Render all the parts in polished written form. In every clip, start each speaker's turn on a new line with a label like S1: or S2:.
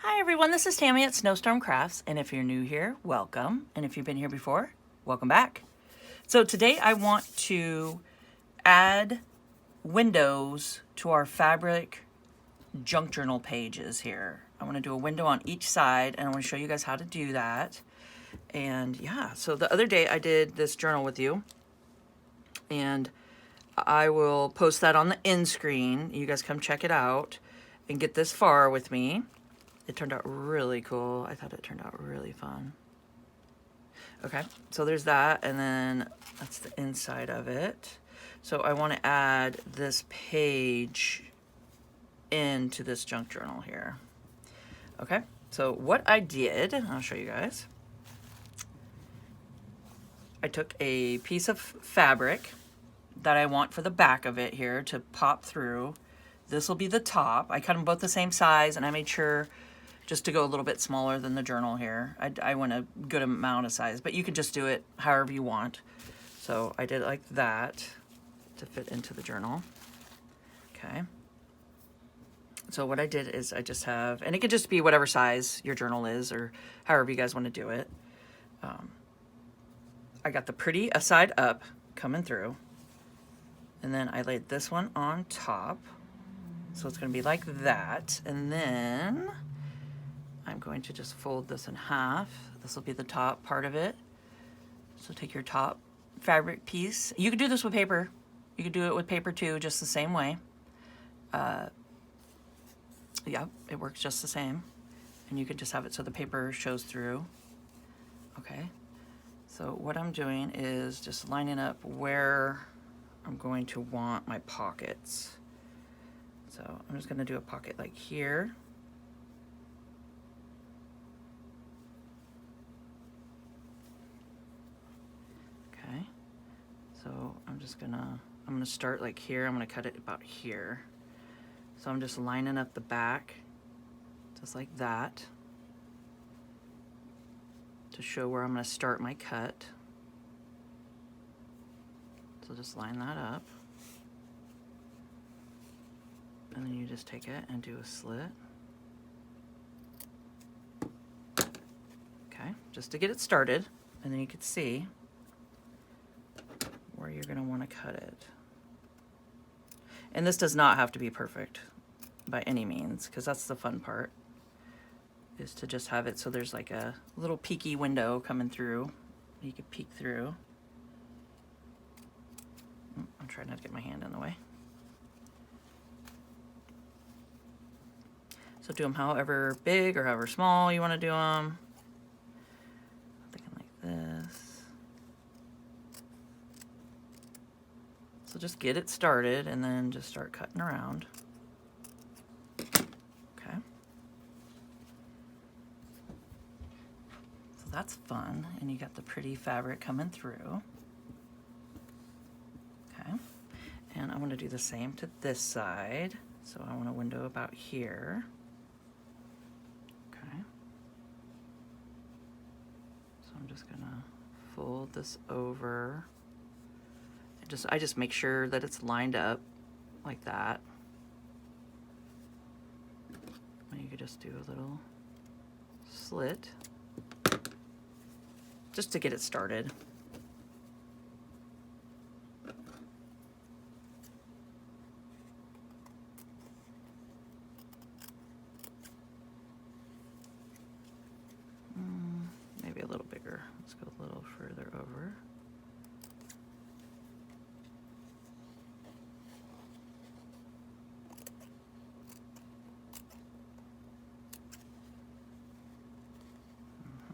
S1: Hi everyone, this is Tammy at Snowstorm Crafts, and if you're new here, welcome, and if you've been here before, welcome back. So today I want to add windows to our fabric junk journal pages here. I want to do a window on each side, and I want to show you guys how to do that. And yeah, so the other day I did this journal with you, and I will post that on the end screen. You guys come check it out and get this far with me. It turned out really cool. I thought it turned out really fun. Okay, so there's that, and then that's the inside of it. So I want to add this page into this junk journal here. Okay, so what I did, I'll show you guys. I took a piece of fabric that I want for the back of it here to pop through. This will be the top. I cut them both the same size, and I made sure just to go a little bit smaller than the journal here. I went a good amount of size, but you can just do it however you want. So I did it like that to fit into the journal. Okay. So what I did is I just have, and it could just be whatever size your journal is or however you guys want to do it. I got the pretty side up coming through, and then I laid this one on top. So it's going to be like that, and then I'm going to just fold this in half. This will be the top part of it. So take your top fabric piece. You could do this with paper. You could do it with paper too, just the same way. Yeah, it works just the same. And you could just have it so the paper shows through. Okay. So what I'm doing is just lining up where I'm going to want my pockets. So I'm just going to do a pocket like here. Okay, so I'm gonna start like here. I'm gonna cut it about here. So I'm just lining up the back, just like that, to show where I'm gonna start my cut. So just line that up. And then you just take it and do a slit. Okay, just to get it started, and then you can see where you're going to want to cut it. And this does not have to be perfect by any means, because that's the fun part, is to just have it so there's like a little peeky window coming through. You can peek through. I'm trying not to get my hand in the way. So do them however big or however small you want to do them. I'm thinking like this. So just get it started and then just start cutting around. Okay. So that's fun, and you got the pretty fabric coming through. Okay. And I want to do the same to this side. So I want a window about here. Okay. So I'm just gonna fold this over. I just make sure that it's lined up like that. And you could just do a little slit just to get it started. Maybe a little bigger. Let's go a little further over.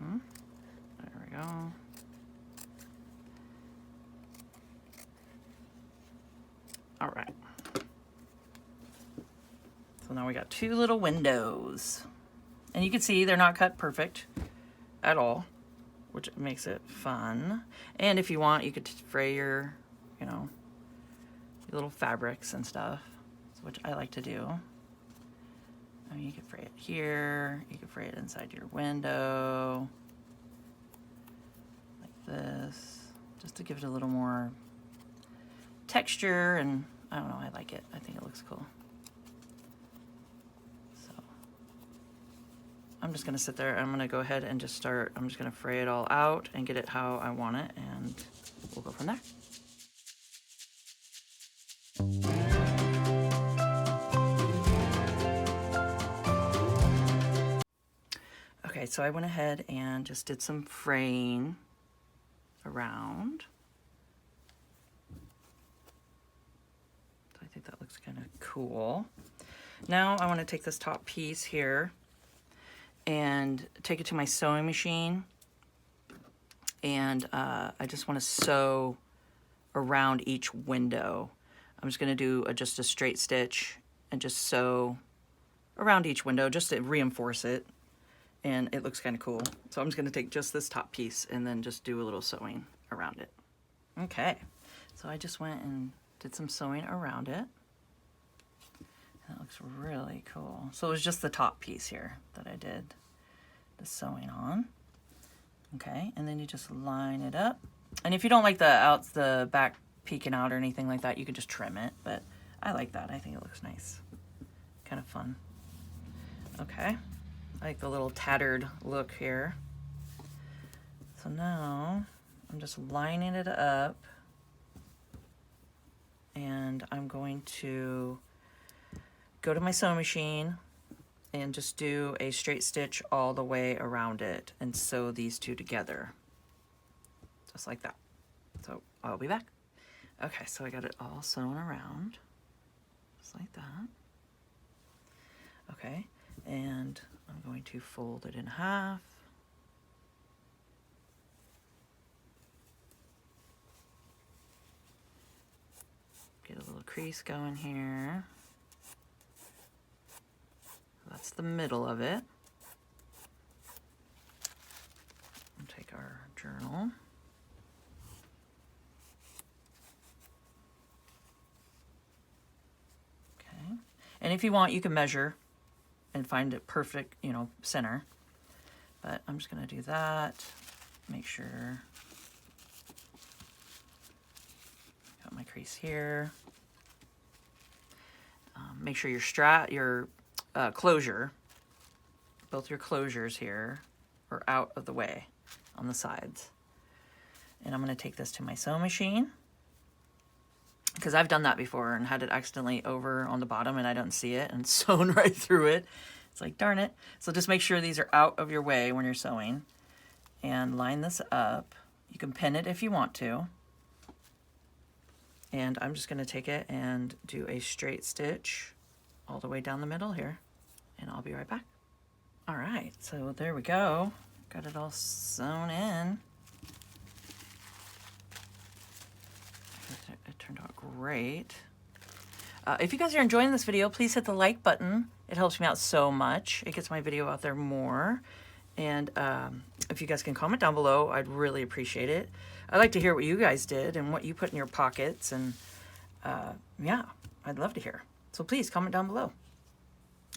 S1: There we go. All right. So now we got two little windows. And you can see they're not cut perfect at all, which makes it fun. And if you want, you could fray your, your little fabrics and stuff, which I like to do. I mean, you can fray it here, you can fray it inside your window, like this, just to give it a little more texture, and I don't know, I like it. I think it looks cool. So I'm just gonna sit there. I'm gonna go ahead and just start. I'm just gonna fray it all out and get it how I want it, and we'll go from there. Okay, so I went ahead and just did some fraying around. So I think that looks kind of cool. Now I want to take this top piece here and take it to my sewing machine, and I just want to sew around each window. I'm just going to do just a straight stitch and just sew around each window just to reinforce it, and it looks kind of cool. So I'm just going to take just this top piece and then just do a little sewing around it. Okay, so I just went and did some sewing around it. That looks really cool. So it was just the top piece here that I did the sewing on. Okay, and then you just line it up. And if you don't like the back peeking out or anything like that, you can just trim it, but I like that. I think it looks nice. Kind of fun. Okay, I like the little tattered look here. So now I'm just lining it up, and I'm going to go to my sewing machine and just do a straight stitch all the way around it and sew these two together, just like that. So I'll be back. Okay, so I got it all sewn around, just like that. Okay, and I'm going to fold it in half. Get a little crease going here. That's the middle of it. We'll take our journal. Okay. And if you want, you can measure and find it perfect, you know, center. But I'm just going to do that. Make sure. Got my crease here. Make sure your closure, both your closures here, are out of the way on the sides. And I'm going to take this to my sewing machine, because I've done that before and had it accidentally over on the bottom and I don't see it and sewn right through it. It's like, darn it. So just make sure these are out of your way when you're sewing, and line this up. You can pin it if you want to. And I'm just going to take it and do a straight stitch all the way down the middle here, and I'll be right back. All right, so there we go. Got it all sewn in. It turned out great. If you guys are enjoying this video, please hit the like button. It helps me out so much. It gets my video out there more. And if you guys can comment down below, I'd really appreciate it. I'd like to hear what you guys did and what you put in your pockets. And yeah, I'd love to hear. So please comment down below.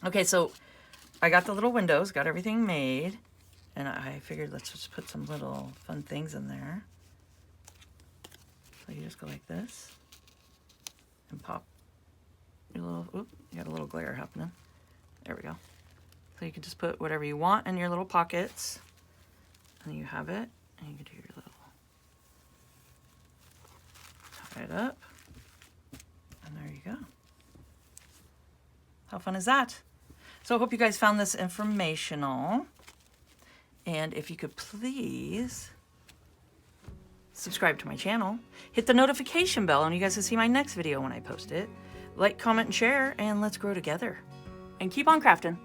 S1: Okay, so I got the little windows, got everything made. And I figured let's just put some little fun things in there. So you just go like this and pop your little, oop, you got a little glare happening. There we go. So you can just put whatever you want in your little pockets, and you have it, and you can do your little, tie it up, and there you go. How fun is that? So I hope you guys found this informational, and if you could please subscribe to my channel, hit the notification bell, and you guys will see my next video when I post it. Like, comment, and share, and let's grow together. And keep on crafting.